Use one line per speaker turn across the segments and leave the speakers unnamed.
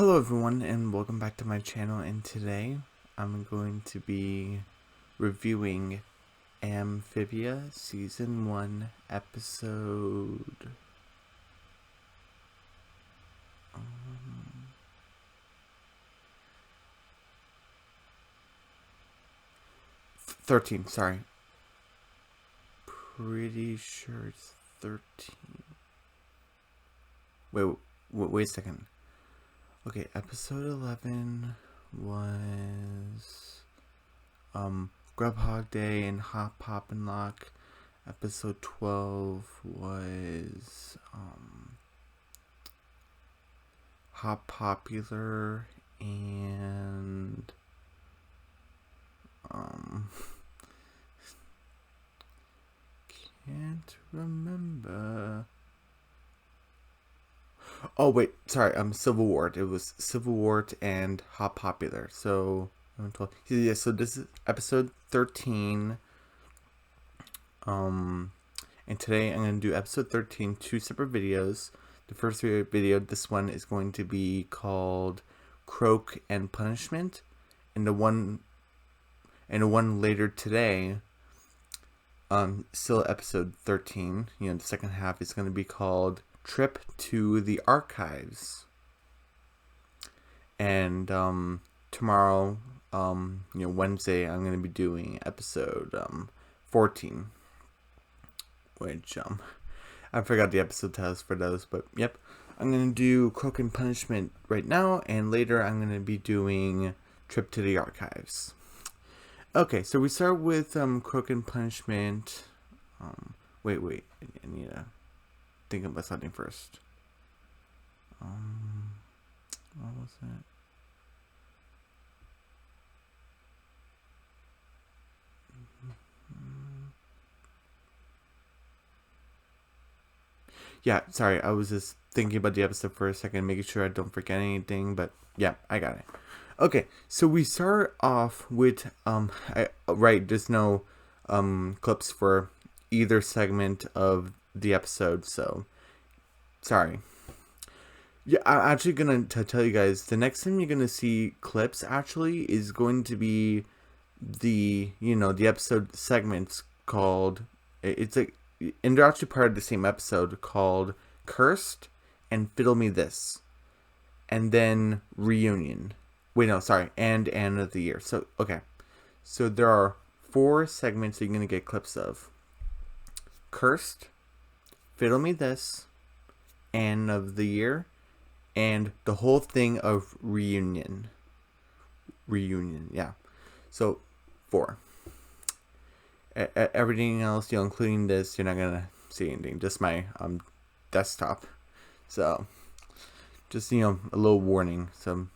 Hello everyone and welcome back to my channel, and today I'm going to be reviewing Amphibia Season 1 episode 13, sorry. Pretty sure it's 13. Wait a second. Okay, episode 11 was Grubhog Day and Hop Pop and Lock. Episode 12 was Hop Popular and can't remember. Oh wait, sorry. Civil War. It was Civil War and Hot Popular. So yeah. So this is episode 13. And today I'm gonna do episode 13, two separate videos. The first video, this one is going to be called Croak and Punishment, and the one later today, still episode 13. The second half is going to be called Trip to the Archives. And tomorrow, Wednesday, I'm going to be doing episode 14, which I forgot the episode titles for those, but yep, I'm going to do Croak and Punishment right now, and later I'm going to be doing Trip to the Archives. Okay, so we start with Croak and Punishment. Wait, I need to think about something first. What was that? Yeah, sorry, I was just thinking about the episode for a second, making sure I don't forget anything, but yeah, I got it. Okay, so we start off with, there's no clips for either segment of the episode, so sorry. Yeah, I'm actually gonna tell you guys, the next time you're gonna see clips actually is going to be the episode segments called, it's like, and they're actually part of the same episode, called Cursed and Fiddle Me This, and then Reunion. Wait, no, sorry, and End of the Year. So, okay. So there are 4 segments that you're going to get clips of. Cursed, Fiddle Me This, End of the Year, and the whole thing of Reunion. Reunion, yeah. So, 4. Everything else, including this, you're not going to see anything. Just my desktop. So, just, a little warning. So,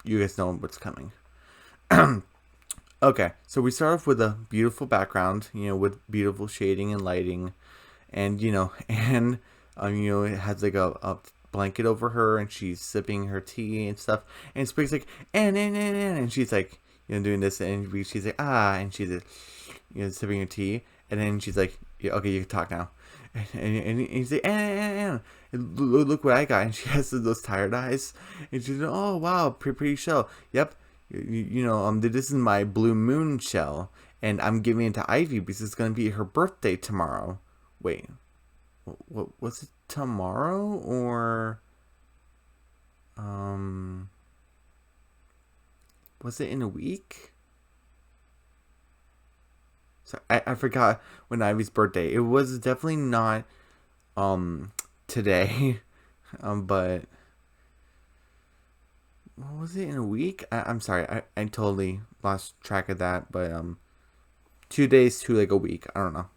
you guys know what's coming. Okay, so we start off with a beautiful background, with beautiful shading and lighting, and and it has like a blanket over her, and she's sipping her tea and stuff, and Spring's like and she's like doing this, and she's like and she's like, sipping her tea, and then she's like, yeah, okay, you can talk now. And he's like, and look what I got. And she has those tired eyes. And she's like, oh, wow, pretty shell. Yep. This is my blue moon shell. And I'm giving it to Ivy because it's going to be her birthday tomorrow. Wait. What was it, tomorrow? Or, was it in a week? So I forgot when Ivy's birthday. It was definitely not today. But what was it, in a week? I'm sorry, I totally lost track of that, but 2 days to like a week. I don't know.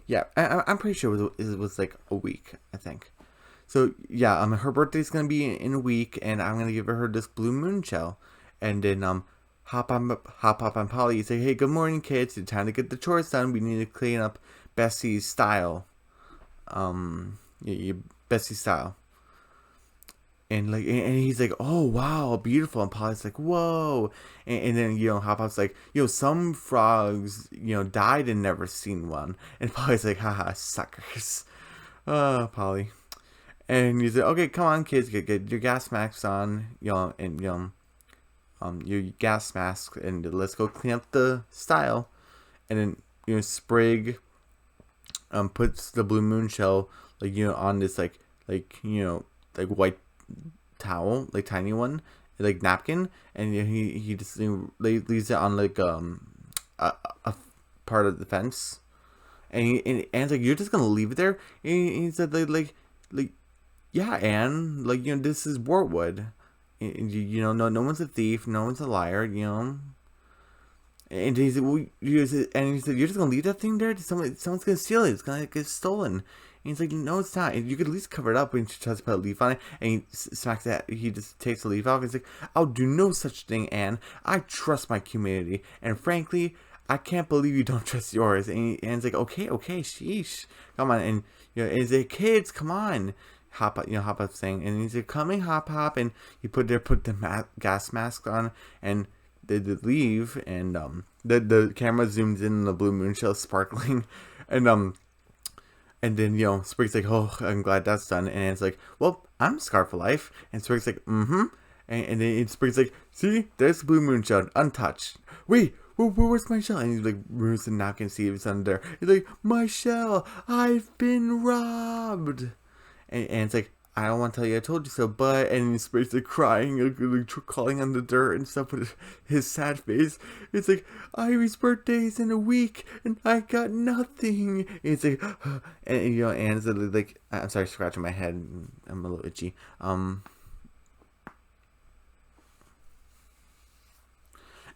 Yeah, I'm pretty sure it was like a week, I think. So yeah, her birthday's gonna be in a week, and I'm gonna give her this blue moon shell, and then Hop up on Polly. You say, hey, good morning, kids. It's time to get the chores done. We need to clean up Bessie's style. Bessie's style. And he's like, oh wow, beautiful. And Polly's like, whoa. And then Hop Pop's like, some frogs died and never seen one. And Polly's like, haha, suckers. Polly. And he's like, okay, come on, kids, get your gas masks on, and your gas mask, and let's go clean up the style. And then Sprig puts the blue moon shell on this like white towel, like tiny one, like napkin, and he just leaves it on like a part of the fence, and Anne's like, you're just gonna leave it there? And he said like yeah, Anne, this is Wartwood, and no one's a thief, no one's a liar, And he said, he said, you're just gonna leave that thing there? Someone's gonna steal it. It's gonna get stolen. And he's like, no, it's not. And you could at least cover it up when she tries to put a leaf on it. And he smacks that. He just takes the leaf off. He's like, I'll do no such thing, Anne. I trust my community. And frankly, I can't believe you don't trust yours. And Anne's like, okay, sheesh. Come on. And, he's like, kids, come on. Hop up saying. And he's like, coming, hop. And he put the gas mask on. And they leave, and the camera zooms in on the blue moon shell sparkling, and then Sprig's like, oh, I'm glad that's done, and it's like, well, I'm scarred for life, and Sprig's like, and then Sprig's like, see, there's the blue moon shell, untouched. Wait, where's my shell? And he like moves the napkin, see if it's under there. He's like, my shell, I've been robbed, and it's like, I don't want to tell you I told you so, but... And he's basically crying, crawling on the dirt and stuff with his sad face. It's like, Ivy's birthday is in a week, and I got nothing. And it's like... And, Anne's like... I'm sorry, scratching my head. I'm a little itchy.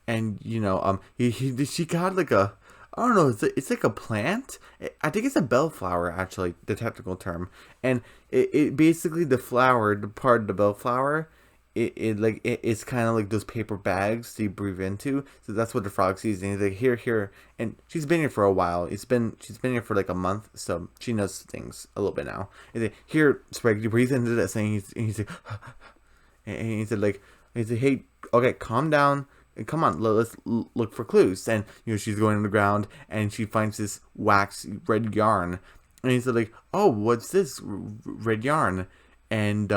And, she got like a... I don't know, it's like a plant. I think it's a bellflower, actually, the technical term. And it basically, the flower, the part of the bellflower, it's kind of like those paper bags that you breathe into. So that's what the frog sees. And he's like, here. And she's been here for a while. She's been here for like a month, so she knows things a little bit now. He's like, here, Sprig, you breathe into this. And he's like, and he said, hey, okay, calm down. Come on, let's look for clues. And she's going on the ground, and she finds this wax red yarn, and he said like, oh, what's this red yarn? And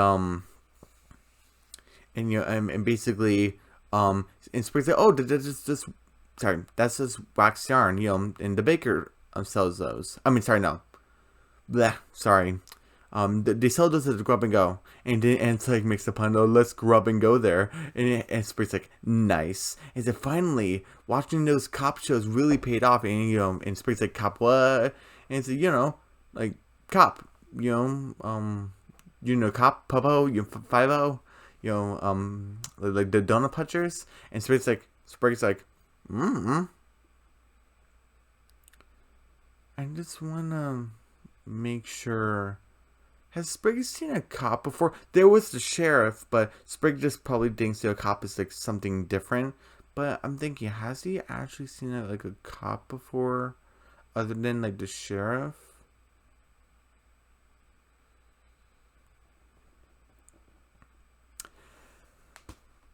basically and Spring's like, oh, that's just wax yarn, and the baker sells those. I mean, sorry, no, sorry. They sell those at the Grub and Go, and it's like makes the pun, oh, let's grub and go there, and Spring's like, nice. And then finally, watching those cop shows really paid off, and and Spring's like, cop what? And it's like cop, cop, Popo, 5-0, like the donut punchers, and Spring's like, I just wanna make sure. Has Sprig seen a cop before? There was the sheriff, but Sprig just probably thinks the cop is like something different. But I'm thinking, has he actually seen like a cop before, other than like the sheriff?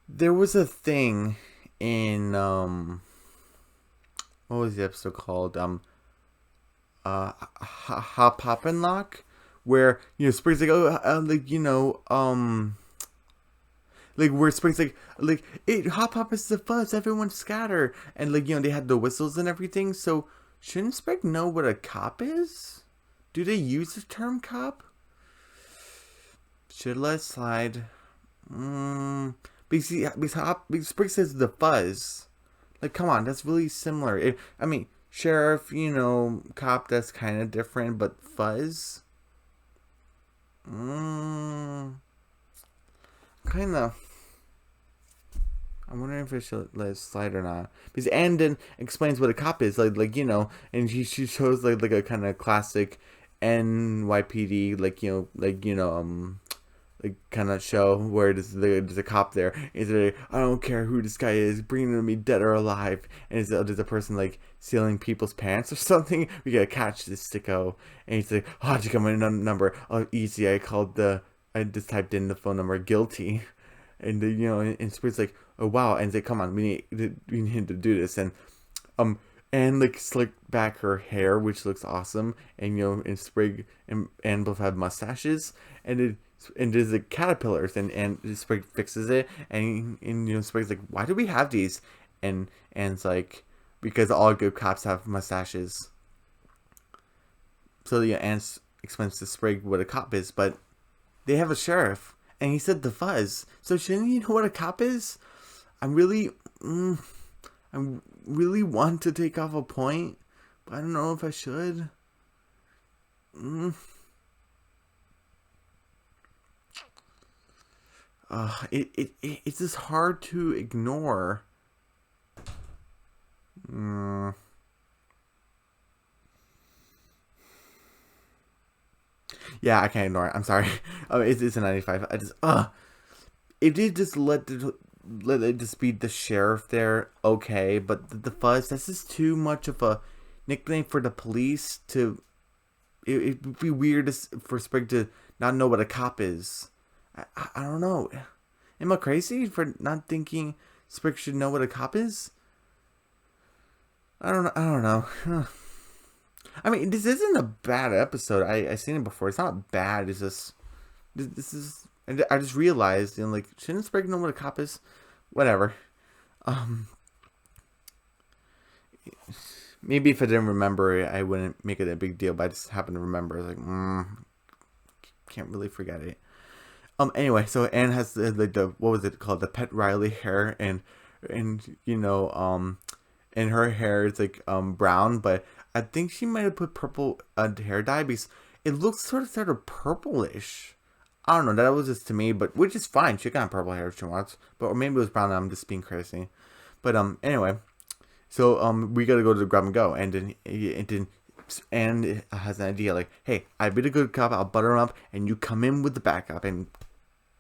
There was a thing in what was the episode called? Hop Hop and Lock. Where Spring's like, oh, like where Spring's like it hop is the fuzz, everyone scatter, and they had the whistles and everything. So shouldn't Spring know what a cop is? Do they use the term cop? Should let it slide. Because Spring says the fuzz. Like, come on, that's really similar. I mean, sheriff, cop, that's kind of different, but fuzz. Kind of. I'm wondering if I should let it slide or not. Because Anne then explains what a cop is, and she shows like a kind of classic NYPD, like kind of show where there's a cop there. Is it? I don't care who this guy is, bring him to me dead or alive. And there's a person like stealing people's pants or something. We gotta catch this sicko. And he's like, oh, how'd you come in a number? Oh, easy. I just typed in the phone number, guilty. And and Spirit's like, oh wow. And he's like, come on, we need him to do this. And and like slick back her hair, which looks awesome. And and Sprig and both have mustaches, and there's the caterpillars, and Sprig fixes it, and Sprig's like, why do we have these? And it's like, because all good cops have mustaches. So the ant explains to Sprig what a cop is, but they have a sheriff, and he said the fuzz. So shouldn't you know what a cop is? I'm really, I really want to take off a point, but I don't know if I should. It's just hard to ignore. Yeah, I can't ignore it. I'm sorry. It's a 95. If they just let it just be the sheriff there, okay. But the fuzz, that's just too much of a nickname for the police to. It would be weird for Sprig to not know what a cop is. I don't know. Am I crazy for not thinking Sprig should know what a cop is? I don't know. I mean, this isn't a bad episode. I've seen it before. It's not bad. It's just this is. I just realized, like, shouldn't Sprig know what a cop is? Whatever. Maybe if I didn't remember, I wouldn't make it a big deal. But I just happen to remember. Like, can't really forget it. Anyway, so Anne has the what was it called? The Pet Riley hair, and and her hair is like brown, but I think she might have put purple hair dye because it looks sort of purplish. I don't know. That was just to me, but which is fine. She can have purple hair if she wants, but or maybe it was brown. And I'm just being crazy. But anyway, so we gotta go to the grab and go, and then Anne has an idea like, hey, I'd be the good cop. I'll butter him up, and you come in with the backup, and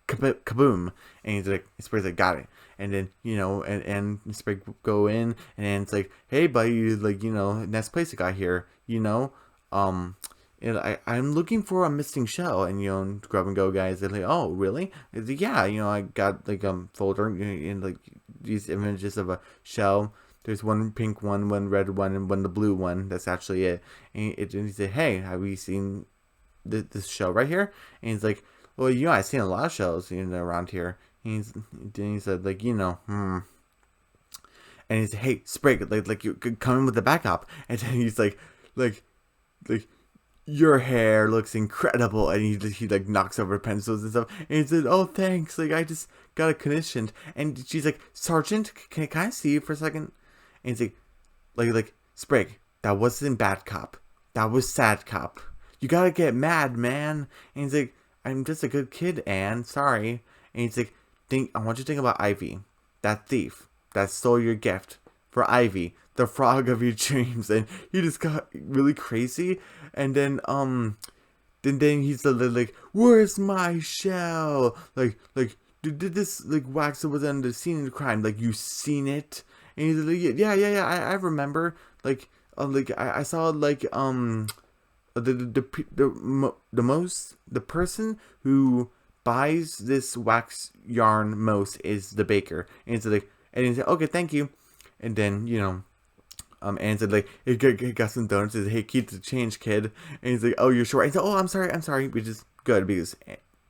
kaboom. And he's like, Sprig's like, got it. And then, and Sprig go in, and it's like, hey, buddy, like, next place I got here, and I'm looking for a missing shell. And, grab and go guys, they're like, oh, really? It's like, yeah, I got, like, folder, and, like, these images of a shell. There's one pink one red one, and one the blue one. That's actually it. And he said, hey, have you seen this shell right here? And he's like, well, I've seen a lot of shells around here. He said, like, And he said, hey, Sprig, like you could come in with the backup. And then he's like, your hair looks incredible. And he like knocks over pencils and stuff. And he said, oh, thanks. Like, I just got it commissioned. And she's like, Sergeant, can I see you for a second? And he's like, Sprig, that wasn't bad cop. That was sad cop. You gotta get mad, man. And he's like, I'm just a good kid, Anne. Sorry. And he's like, I want you to think about Ivy, that thief that stole your gift, for Ivy, the frog of your dreams. And he just got really crazy. And then then he's like, where's my shell? Like did this like wax that was on the scene of the crime? Like, you seen it? And he's like, yeah. I remember. Like I saw like the person who buys this wax yarn most is the baker. And he's like, okay, thank you. And then Anne said, like, he got some donuts. He said, hey, keep the change, kid. And he's like, oh, you're sure? And he said, oh, I'm sorry, which is good because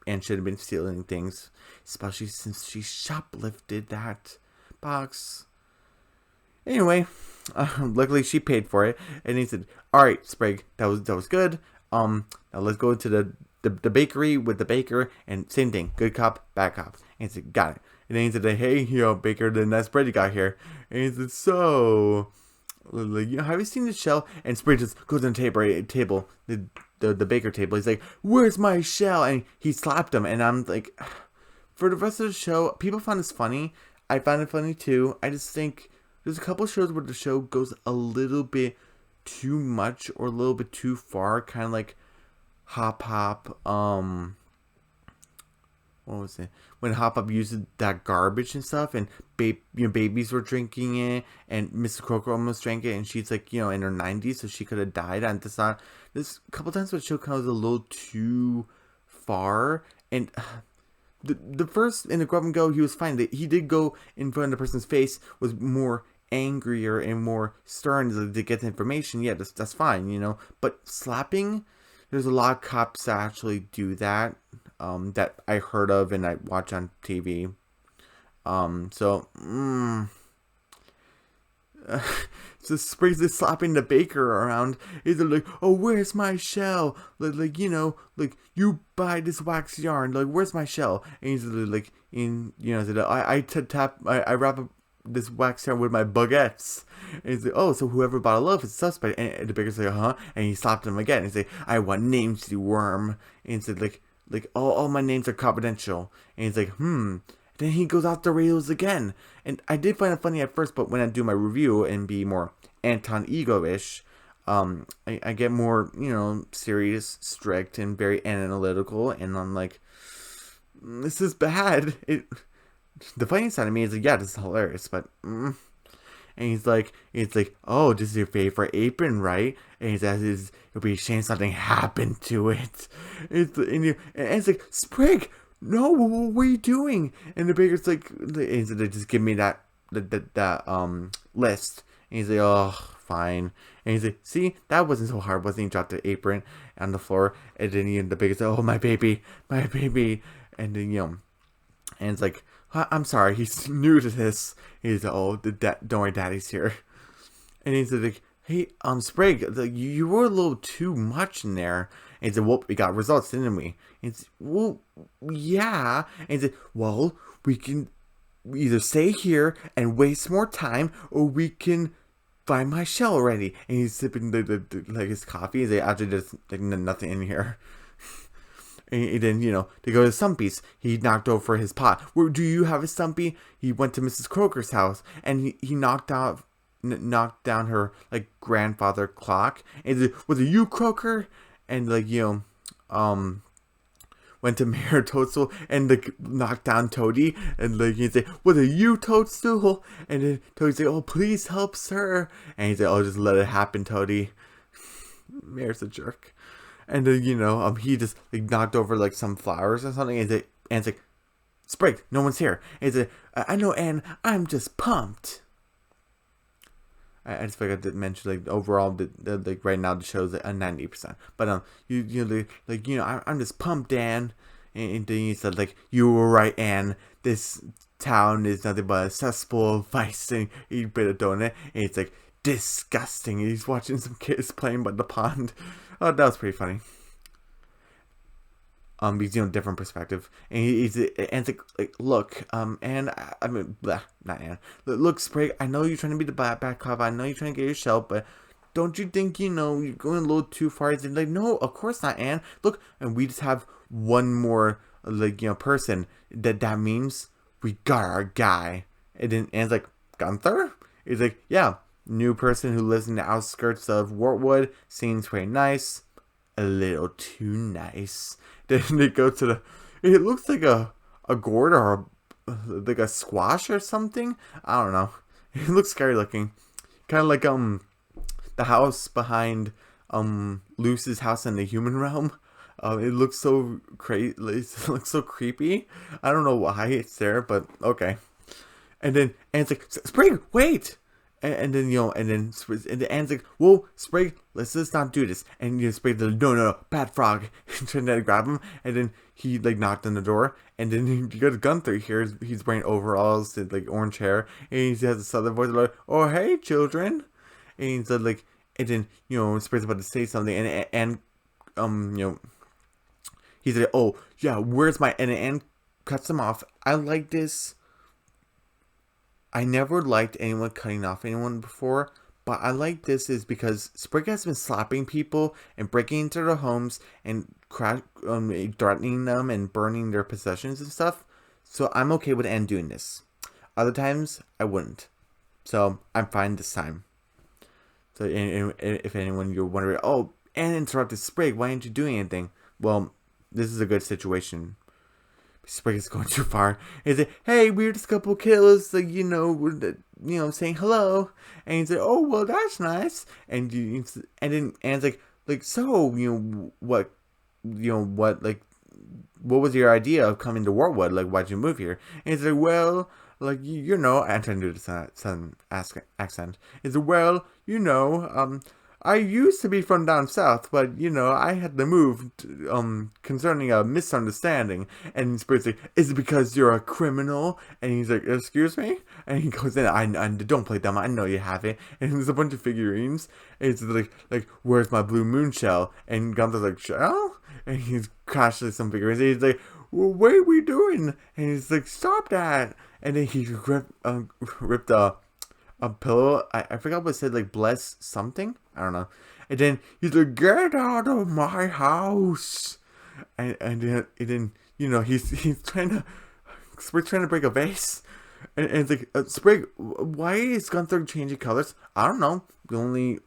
Anne should have been stealing things, especially since she shoplifted that box. Anyway, luckily she paid for it. And he said, all right, Sprig, that was good. Now let's go to the bakery with the baker, and same thing, good cop, bad cop. And he said, got it. And then he said, hey, baker, the nice bread you got here. And he said, so, like, have you seen the shell? And Sprig just goes on the table, the baker table. He's like, where's my shell? And he slapped him. And I'm like, for the rest of the show, people found this funny. I found it funny too. I just think there's a couple shows where the show goes a little bit too much or a little bit too far, kind of like Hop, what was it? When Hop used that garbage and stuff, and babies were drinking it, and Mrs. Croker almost drank it, and she's like, in her 90s, so she could have died. And this a couple times where the show comes a little too far, and the first in the grab and go, he was fine. He did go in front of the person's face, was more angrier and more stern to get the information, yeah, that's fine, you know. But slapping, there's a lot of cops that actually do that, that I heard of and I watch on TV. So, so Spriggs is slapping the baker around. He's like, "Oh, where's my shell? Like, you know, like you buy this wax yarn. Like, where's my shell?" And he's like, I wrap up this wax yarn with my baguettes. And he's like, "Oh, so whoever bought a loaf is suspect." And the baker's like, "Huh?" And he slapped him again. And he's like, "I want names, you worm." And he said, like, all my names are confidential. And he's like, Then he goes off the rails again. And I did find it funny at first, but when I do my review and be more Anton Ego-ish, I get more, you know, serious, strict, and very analytical. And I'm like, this is bad. The funny side of me is like, yeah, this is hilarious, but... And he's like, "Oh, this is your favorite apron, right?" And he says, "It'll be a shame something happened to it." And it's like, "Sprig, no, what are you doing?" And the baker's like, they just give me that list. And he's like, "Oh, fine." And he's like, "See, that wasn't so hard, wasn't it?" He dropped the apron on the floor. And then the baker's like, "Oh, my baby. And then, you know, and it's like, "I'm sorry, he's new to this." He's like, "Oh, don't worry, Daddy's here." And he's like, "Hey, Sprig, you were a little too much in there." And he said, "Well, we got results, didn't we?" And he's, "Well, yeah." And he said, "Well, we can either stay here and waste more time, or we can find my shell already." And he's sipping like his coffee. He's like, "Actually, there's like nothing in here." And then, you know, they go to Stumpy's. He knocked over his pot. "Where do you have a Stumpy?" He went to Mrs. Croaker's house, and he knocked down her like grandfather clock. And he said, "Was it you, Croaker?" And like, you know, went to Mayor Toadstool and like knocked down Toady. And like he'd say, "Was it you, Toadstool?" And then Toady'd say, "Oh, please help, sir." And he'd say, "Oh, just let it happen, Toady." Mayor's a jerk. And then, you know, he just like knocked over like some flowers or something. And it's like, "Sprig, no one's here." And he's like, "I know, Anne, I'm just pumped." I just forgot to mention, like, overall, like right now the show's like a 90%. But you know, like, you know, I'm just pumped, Anne. And then he said, like, "You were right, Anne. This town is nothing but a cesspool of vice." And he bit a donut, and it's like, "Disgusting." And he's watching some kids playing by the pond. Oh, that was pretty funny. Because, you know, different perspective. And he's like, "Look, and I mean, blah, not Anne. Look, Sprig, I know you're trying to be the bad cop. I know you're trying to get your shell, but don't you think, you know, you're going a little too far?" He's like, "No, of course not, Anne. Look, and we just have one more, like, you know, person. That means we got our guy." And then Anne's like, "Gunther?" He's like, "Yeah, new person who lives in the outskirts of Wortwood. Seems pretty nice. A little too nice." Then they go to the... It looks like a gourd or like a squash or something. I don't know. It looks scary looking. Kind of like the house behind Luce's house in the human realm. It looks so crazy. It looks so creepy. I don't know why it's there, but okay. And it's like, "Sprig, wait!" And then, you know, and the Anne's like, "Whoa, Sprig, let's just not do this." And, you know, Sprig's like, no, bad frog. And trying to grab him. And then he, like, knocked on the door. And then you got Gunther here. He's wearing overalls and, like, orange hair. And he has a southern voice, like, "Oh, hey, children." And he's like, and then, you know, Sprig's about to say something. And you know, he's like, "Oh, yeah, where's my..." And Anne cuts him off. I like this. I never liked anyone cutting off anyone before, but I like this is because Sprig has been slapping people and breaking into their homes and threatening them and burning their possessions and stuff. So I'm okay with Anne doing this. Other times, I wouldn't. So I'm fine this time. So if anyone you're wondering, "Oh, Anne interrupted Sprig, why aren't you doing anything?" Well, this is a good situation. Sprig is going too far. He's like, "Hey, we're just a couple killers, like, you know, saying hello." And he's like, "Oh, well, that's nice." And then Anne's like, "So, you know, what was your idea of coming to Wartwood? Like, why'd you move here?" And he's like, "Well, like, you know, I'm trying to do the southern accent. Is well, you know, I used to be from down south, but you know, I had to move concerning a misunderstanding. And Spirit's like, is it because you're a criminal? And he's like, excuse me? And he goes in, I don't play dumb, I know you have it. And there's a bunch of figurines. And it's like, where's my blue moon shell? And Gunther's like, shell? And he's crashes some figurines. And he's like, well, what are we doing? And he's like, stop that. And then he ripped a pillow. I forgot what it said, like, bless something. I don't know. And then he's like, get out of my house. And then you know, he's trying to, Sprig's trying to break a vase. And it's like, Sprig, why is Gunther changing colors? I don't know. The only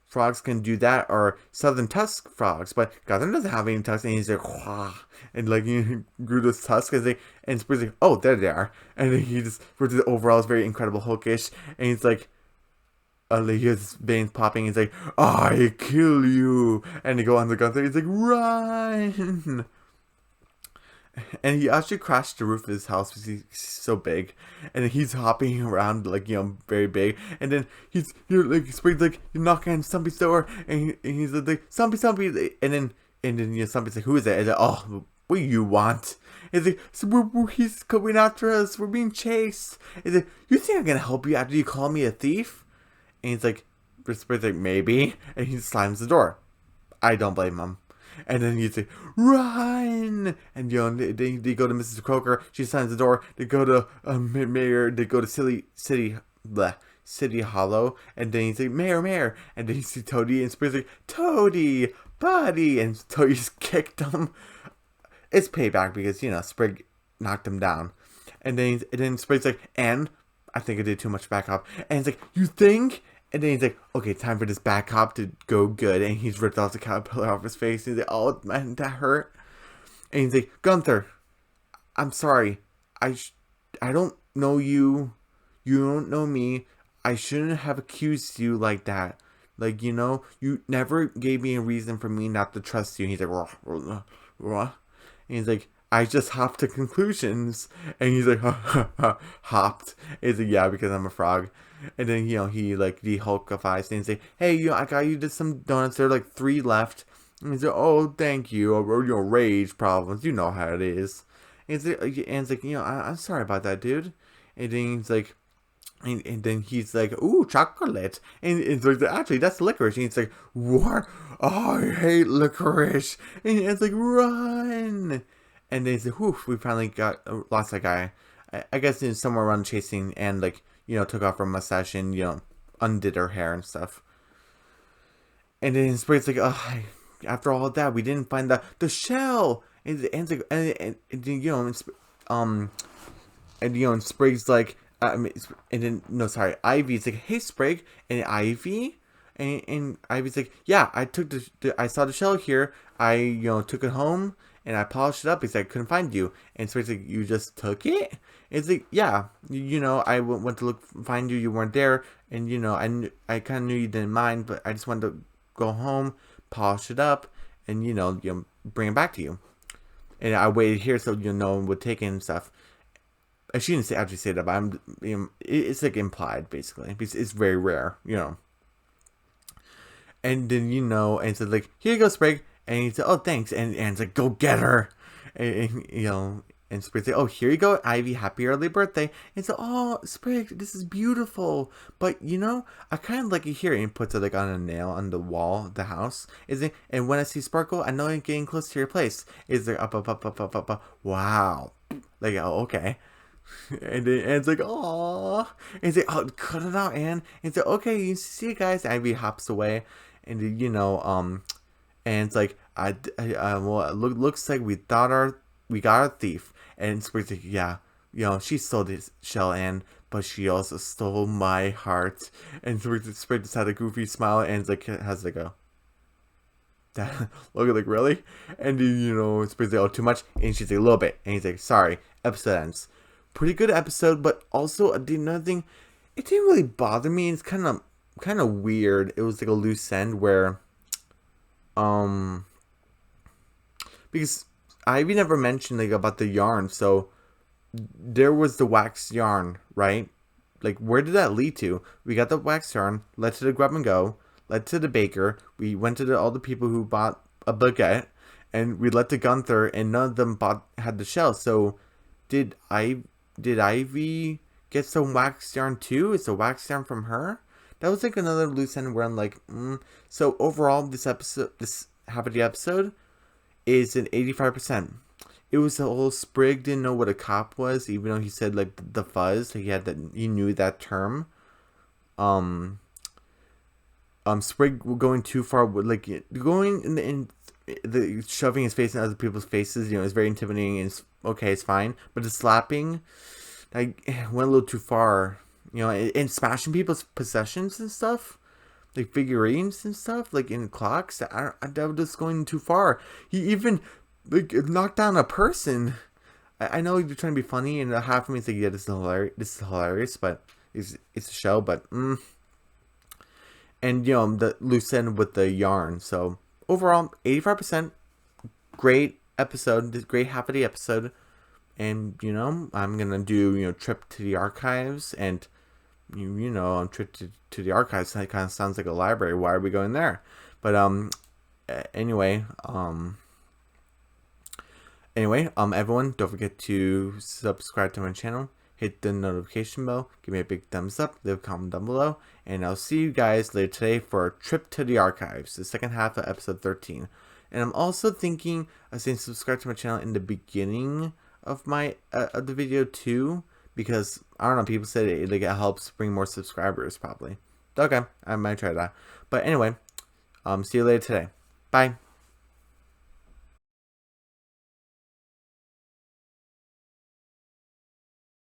frogs can do that are southern tusk frogs, but Gunther doesn't have any tusks. And he's like, wah, and like, you know, grew those tusks, and Sprig's like, oh, there they are. And then he just, for the overalls, very Incredible Hulkish, and he's like, he has his veins popping. He's like, I kill you, and he go on the Gunther. He's like, run. And he actually crashed the roof of his house because he's so big, and he's hopping around like, you know, very big. And then you're like, Spring's like, you're knocking on Stumpy's door, and he's like, Stumpy, and then you know, Stumpy's like, who is that? And like, oh, what do you want? And he's like, so he's coming after us. We're being chased. And he's like, you think I'm gonna help you after you call me a thief? And he's like, Spring's like, maybe. And he slams the door. I don't blame him. And then you say, run! And, you know, they go to Mrs. Croaker. She slams the door. They go to Mayor. They go to City Hollow. And then you say, Mayor. And then you see Toady. And Spring's like, Toady, buddy. And Toady's kicked him. It's payback because, you know, Sprig knocked him down. And then Sprig's like, and I think I did too much back up. And it's like, you think? And then he's like, okay, time for this back hop to go good. And he's ripped off the caterpillar off his face. And he's like, oh, man, that hurt. And he's like, Gunther, I'm sorry. I don't know you. You don't know me. I shouldn't have accused you like that. Like, you know, you never gave me a reason for me not to trust you. And he's like, rah. And he's like, I just hopped to conclusions. And he's like, hopped. And he's like, yeah, because I'm a frog. And then, you know, he like de-hulkifies and he's like, hey, you know, I got you just some donuts. There are like 3 left. And he's like, oh, thank you. Or you know, rage problems. You know how it is. And it's like, you know, I'm sorry about that, dude. And then he's like, and then he's like, ooh, chocolate. And it's like, actually, that's licorice. And he's like, what? Oh, I hate licorice. And it's like, run. And then he's like, whew, we finally lost that guy. I guess it's somewhere around chasing and like, you know, took off her mustache and, you know, undid her hair and stuff. And then Sprig's like, oh, after all of that, we didn't find the shell. And it's like, and you know, and you know, and Sprig's like, and then no, sorry, Ivy's like, hey Sprig, and Ivy, and Ivy's like, yeah, I took I saw the shell here. I, you know, took it home and I polished it up because I couldn't find you. And Sprig's like, you just took it? It's like, yeah, you know, I went to find you. You weren't there, and you know, I kind of knew you didn't mind, but I just wanted to go home, polish it up, and you know, bring it back to you. And I waited here so you know, no one would take it and stuff. She didn't actually say that, but it's like implied basically because it's very rare, you know. And then, you know, and so like, here you go, Sprig. And he said, oh, thanks. And it's like, go get her. And you know, and Sprig said, oh, here you go, Ivy. Happy early birthday. And so, oh, Sprig, this is beautiful. But, you know, I kind of like it here. And he puts it like on a nail on the wall of the house. And when I see Sparkle, I know I'm getting close to your place. Is there up. Wow. Like, oh, okay. And it's like, oh. And it's like, oh, cut it out, Anne. And it's like, okay, you see you guys. Ivy hops away. And, you know, and it's like, well, it looks like we got our thief. And Sprig's like, yeah, you know, she stole this shell, Anne, but she also stole my heart. And Sprig just had a goofy smile, and it's like, how's it go? That look like, really? And you know, Sprig's like, oh, too much? And she's like, a little bit. And he's like, sorry, episode ends. Pretty good episode, but also another thing, it didn't really bother me. It's kind of weird. It was like a loose end where because Ivy never mentioned like about the yarn, so there was the wax yarn, right? Like, where did that lead to? We got the wax yarn, led to the grab and go, led to the baker. We went to all the people who bought a baguette, and we led to Gunther, and none of them had the shell. So, did Ivy get some wax yarn too? Is the wax yarn from her? That was like another loose end where I'm like, So overall, this half of the episode is an 85%. It was the whole Sprig didn't know what a cop was, even though he said like the fuzz. He knew that term. Sprig going too far, like going in the shoving his face in other people's faces. Is very intimidating. And it's fine, but the slapping, like, went a little too far. And smashing people's possessions and stuff, like figurines and stuff, like in clocks. That was just going too far. He even like knocked down a person. I know you're trying to be funny, and half of me is like, yeah, this is hilarious, but it's a show. But and the loose end with the yarn. So overall, 85%, great episode, this great half of the episode, and I'm gonna do trip to the archives, and trip to the archives. That kind of sounds like a library. Why are we going there? But anyway, everyone, don't forget to subscribe to my channel, hit the notification bell, give me a big thumbs up, leave a comment down below, and I'll see you guys later today for a trip to the archives, the second half of episode 13. And I'm also thinking of saying subscribe to my channel in the beginning of my of the video too, because I don't know, people said it helps bring more subscribers probably. Okay, I might try that. But anyway, see you later today. Bye.